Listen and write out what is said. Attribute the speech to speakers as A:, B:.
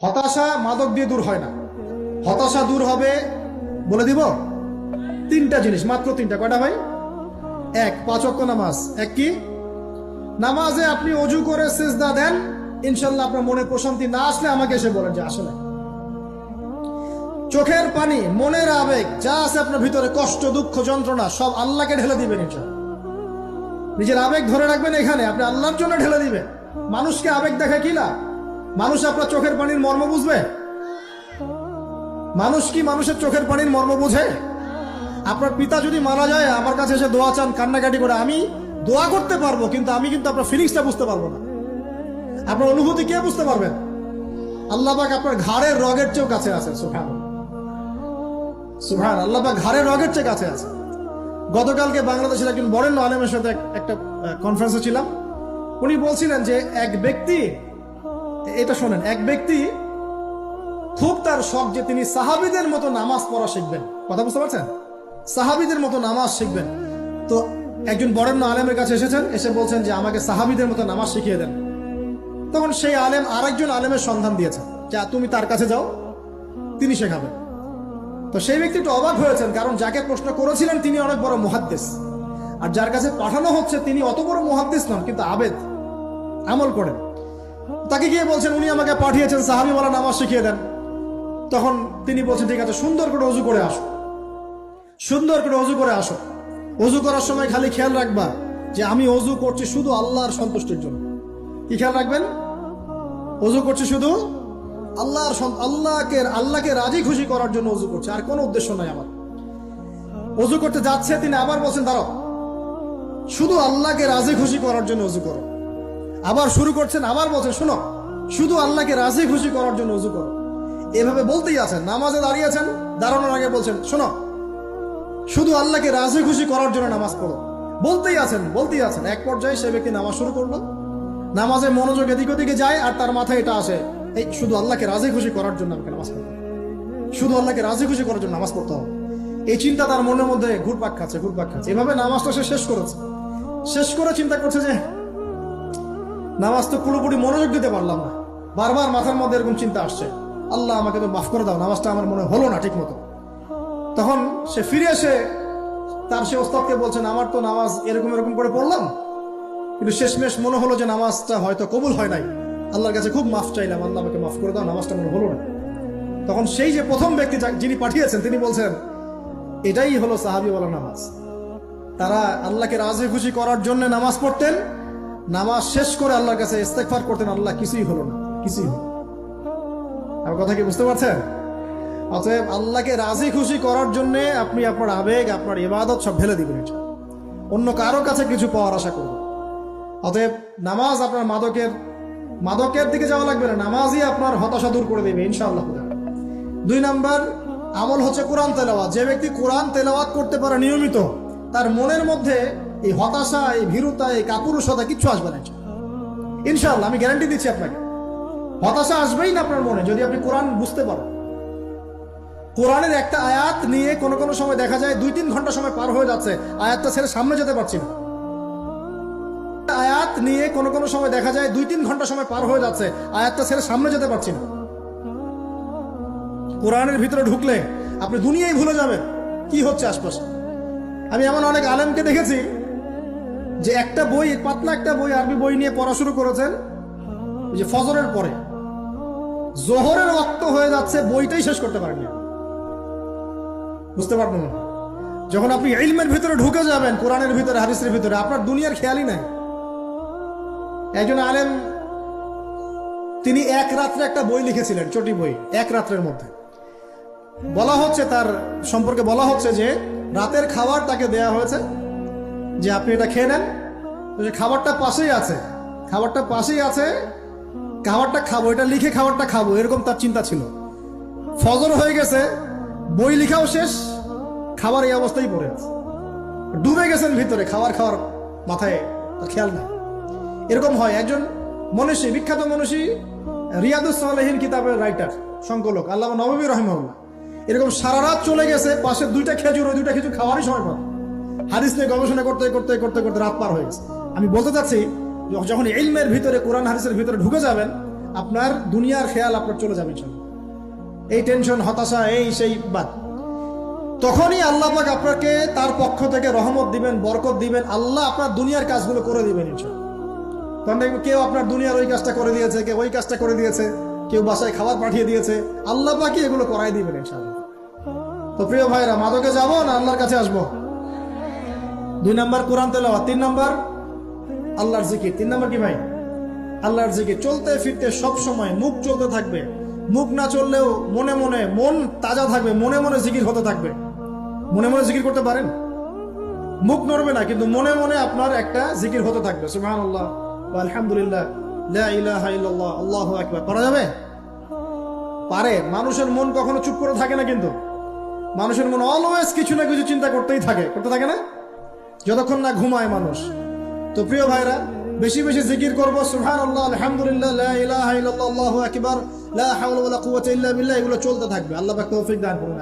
A: হতাশা মাদক দিয়ে দূর হয় না। হতাশা দূর হবে, বলে দিব, তিনটা জিনিস, মাত্র তিনটা। কয়টা ভাই? এক, 5 ওয়াক্ত নামাজ। এক কি? নামাজে আপনি অজু করে সিজদা দেন, ইনশাল্লাহ আপনার মনে প্রশান্তি না আসলে আমাকে এসে বলেন যে আসলে। চোখের পানি, মনের আবেগ যা আছে আপনার ভিতরে, কষ্ট, দুঃখ, যন্ত্রণা, সব আল্লাহকে ঢেলে দিবেন ইনশাল্লাহ। নিজের আবেগ ধরে রাখবেন এখানে, আপনি আল্লাহর জন্য ঢেলে দিবেন। মানুষকে আবেগ দেখা কি লাভ? মানুষ আপনার চোখের পানির মর্ম বুঝবে? মানুষ কি মানুষের চোখের পানির মর্ম বুঝে? আপনার পিতা যদি মারা যায়, আমার কাছে এসে দোয়া চান কান্নাকাটি করে, আমি দোয়া করতে পারবো, কিন্তু আমি কিন্তু আপনার ফিলিংসটা বুঝতে পারবো না। আপনার অনুভূতি কে বুঝতে পারবেন? আল্লাহ পাক আপনার ঘাড়ের রগের চেয়েও কাছে আছেন। সুবহানাল্লাহ, সুবহানাল্লাহ, আল্লাহ পাক ঘাড়ের রগের চেয়ে কাছে আছে। গতকালকে বাংলাদেশের একজন বরেণ্য আলেমের সাথে একটা কনফারেন্সে ছিলাম। উনি বলছিলেন যে এক ব্যক্তি, এটা শোনেন, এক ব্যক্তি খুব তার শখ যে তিনি সাহাবীদের মতো নামাজ পড়া শিখবেন। কথা বুঝতে পারছেন? সাহাবীদের মতো নামাজ শিখবেন। তো একজন বরেণ্য আলেমের কাছে এসেছেন, এসে বলছেন যে আমাকে সাহাবীদের মতো নামাজ শিখিয়ে দেন। তখন সেই আলেম আরেকজন আলেমের সন্ধান দিয়েছেন, যা তুমি তার কাছে যাও, তিনি শেখাবেন। তো সেই ব্যক্তি একটু অবাক হয়েছেন, কারণ যাকে প্রশ্ন করেছিলেন তিনি অনেক বড় মুহাদ্দিস, আর যার কাছে পাঠানো হচ্ছে তিনি অত বড় মুহাদ্দিস নন, কিন্তু আবেদ, আমল করেন। তাকে গিয়ে বলছেন উনি আমাকে পাঠিয়েছেন সাহাবীওয়ালা নামাজ শিখিয়ে দেন। তখন তিনি বলছেন ঠিক আছে, সুন্দর করে অজু করে আসো, সুন্দর করে অজু করে আসো। অজু করার সময় খালি খেয়াল রাখবা যে আমি অজু করছি শুধু আল্লাহর সন্তুষ্টির জন্য। কি খেয়াল রাখবেন? অজু করছি শুধু আল্লাহকে রাজি খুশি করার জন্য অজু করছে, আর কোনো উদ্দেশ্য নাই আমার। অজু করতে যাচ্ছে, তিনি আবার বলছেন দাঁড়াও, শুধু আল্লাহকে রাজি খুশি করার জন্য অজু করো। আবার শুরু করছেন, আবার বলছেন শোনো, শুধু আল্লাহকে রাজি খুশি করার জন্য অজু করো। এভাবে বলতেই আছেন। নামাজে দাঁড়িয়েছেন, দাঁড়ানোর আগে বলছেন শোনো, শুধু আল্লাহকে রাজি খুশি করার জন্য নামাজ পড়ো। বলতেই আছেন, বলতেই আছেন। এক পর্যায়ে সে ব্যক্তি নামাজ শুরু করলো, নামাজে মনোযোগ এদিক ওদিকে যায়, আর তার মাথায় এটা আসে, এই শুধু আল্লাহকে রাজি খুশি করার জন্য আমাকে নামাজ পড়তে হবে, শুধু আল্লাহকে রাজি খুশি করার জন্য নামাজ পড়তে হবে। এই চিন্তা তার মনের মধ্যে ঘুরপাক খাচ্ছে, ঘুরপাক খাচ্ছে। এভাবে নামাজটা সে শেষ করেছে। শেষ করে চিন্তা করছে যে নামাজ তো পুরোপুরি মনোযোগ দিতে পারলাম না। বারবার মাথার মধ্যে এরকম চিন্তা আসছে, আল্লাহ আমাকে তো মাফ করে দাও, নামাজটা আমার মনে হলো না ঠিক মতো। তখন সে ফিরে এসে তার সে ওস্তাদকে বলছেন আমার তো নামাজ এরকম এরকম করে পড়লাম, কিন্তু শেষমেশ মনে হলো যে নামাজটা হয়তো কবুল হয় নাই, আল্লাহর কাছে খুব মাফ চাইলাম, আল্লাহ আমাকে মাফ করে দাও, নামাজটা মনে হলো না। তখন সেই যে প্রথম ব্যক্তি যিনি পাঠিয়েছেন তিনি বলছেন এটাই হলো সাহাবীওয়ালা নামাজ। তারা আল্লাহকে রাজি খুশি করার জন্য নামাজ পড়তেন, নামাজ শেষ করে আল্লাহর কাছে ইস্তেগফার করতেন, আল্লাহ কিছুই হলো না, কিছুই হলো। আমার কথা কি বুঝতে পারছেন? অতএব আল্লাহকে রাজি খুশি করার জন্য আপনি আপনার আবেগ, আপনার ইবাদত সব ঢেলে দিবেন, অন্য কারো কাছে কিছু পাওয়ার আশা করবেন। অতএব নামাজ আপনার মাদকের দিকে যাওয়া লাগবে না, নামাজই আপনার হতাশা দূর করে দেবে ইনশাআল্লাহ। 2 নাম্বার আমল হচ্ছে কোরআন তেলাওয়াত। যে ব্যক্তি কোরআন তেলাওয়াত করতে পারে নিয়মিত, তার মনের মধ্যে এই হতাশা, এই ভীরুতা, এই কাপুরুষতা কিচ্ছু আসবে না ইনশাআল্লাহ। আমি গ্যারান্টি দিচ্ছি আপনাকে, হতাশা আসবেই না আপনার মনে যদি আপনি কোরআন বুঝতে পারেন। কোরআনের একটা আয়াত নিয়ে কোনো সময় দেখা যায় 2-3 ঘন্টা সময় পার হয়ে যাচ্ছে, আয়াতটা ছেড়ে সামনে যেতে পারছি না। আয়াত নিয়ে কোনো সময় দেখা যায় 2-3 ঘন্টা সময় পার হয়ে যাচ্ছে, আয়াতটা ছেড়ে সামনে যেতে পারছি না। কোরআনের ভিতরে ঢুকলে আপনি দুনিয়ায় ভুলে যাবেন কি হচ্ছে আশপাশে। আমি এমন অনেক আলেমকে দেখেছি যে একটা বই, পাতলা একটা বই, আরবি বই নিয়ে পড়া শুরু করেছেন, যে ফজরের পরে জোহরের ওয়াক্ত হয়ে যাচ্ছে, বইটাই শেষ করতে পারেননি। বুঝতে পারবেন না, যখন আপনি ইলমের ভিতরে ঢুকে যাবেন, কোরআনের ভিতরে, হাদিসের ভিতরে, আপনার দুনিয়ার খেয়ালই নাই। একজন আলেম তিনি এক রাত্রে একটা বই লিখেছিলেন, চটি বই, এক রাত্রের মধ্যে। বলা হচ্ছে তার সম্পর্কে, বলা হচ্ছে যে রাতের খাবার তাকে দেয়া হয়েছে যে আপনি এটা খেয়ে নেন। খাবারটা পাশেই আছে, খাবারটা পাশেই আছে, খাবারটা খাবো, এটা লিখে খাবারটা খাবো, এরকম তার চিন্তা ছিল। ফজর হয়ে গেছে, বই লিখাও শেষ, খাবার এই অবস্থায় পড়ে আছে, ডুবে গেছেন ভিতরে, খাওয়ার মাথায় তার খেয়াল নাই। এরকম হয়। একজন মনীষী, বিখ্যাত মনীষী, রিয়াদুস সালেহীন কিতাবের রাইটার, সংকলক আল্লামা নববী রাহিমাহুল্লাহ, এরকম সারা রাত চলে গেছে, পাশে 2টা খেজুর, ওই 2টা খেজুর খাওয়ারই সময় পান। হাদিস নিয়ে গবেষণা করতে করতে করতে করতে রাত পার হয়ে গেছে। আমি বলতে চাচ্ছি, যখন ইলমের ভিতরে, কোরআন হাদিসের ভিতরে ঢুকে যাবেন, আপনার দুনিয়ার খেয়াল আপনার চলে যাবে ইনশাআল্লাহ। এই টেনশন, হতাশা, এই সেই বাদ। তখনই আল্লাহ পাক আপনাকে তার পক্ষ থেকে রহমত দিবেন, বরকত দিবেন, আল্লাহ আপনার দুনিয়ার কাজগুলো করে দিবেন ইনশাআল্লাহ। তখন দেখবেন কেউ আপনার দুনিয়ার ওই কাজটা করে দিয়েছে, কেউ ওই কাজটা করে দিয়েছে, কেউ বাসায় খাবার পাঠিয়ে দিয়েছে, আল্লাহ পাকই এগুলো করাই দিবেন ইনশাআল্লাহ। তো প্রিয় ভাইরা, মাদকে যাবো না আল্লাহর কাছে আসবো? 2 নাম্বার কোরআন তেলাওয়াত, 3 নাম্বার আল্লাহর জিকির। 3 নাম্বার কি ভাই? আল্লাহর জিকির। চলতে ফিরতে সব সময় মুখ চলতে থাকবে, মুখ না চললেও মনে মনে মন তাজা থাকবে, মনে মনে জিকির হতে থাকবে। মনে মনে জিকির করতে পারেন? মুখ নড়বে না, কিন্তু মনে মনে আপনার একটা জিকির হতে থাকবে। সুবহানাল্লাহ ওয়া আলহামদুলিল্লাহ লা ইলাহা ইল্লাল্লাহ আল্লাহু আকবার। পারা যাবে? পারে। মানুষের মন কখনো চুপ করে থাকে না, কিন্তু মানুষের মন অলওয়েজ কিছু না কিছু চিন্তা করতেই থাকে, করতে থাকে না, যতক্ষণ না ঘুমায় মানুষ। তো প্রিয় ভাইরা, বেশি বেশি জিকির করব, সুবহানাল্লাহ, আলহামদুলিল্লাহ, লা ইলাহা ইল্লাল্লাহ, আল্লাহু আকবার, লা হাওলা ওয়ালা কুওয়াতা ইল্লা বিল্লাহ, এগুলো চলতে থাকবে। আল্লাহ পাক তৌফিক দান করুন।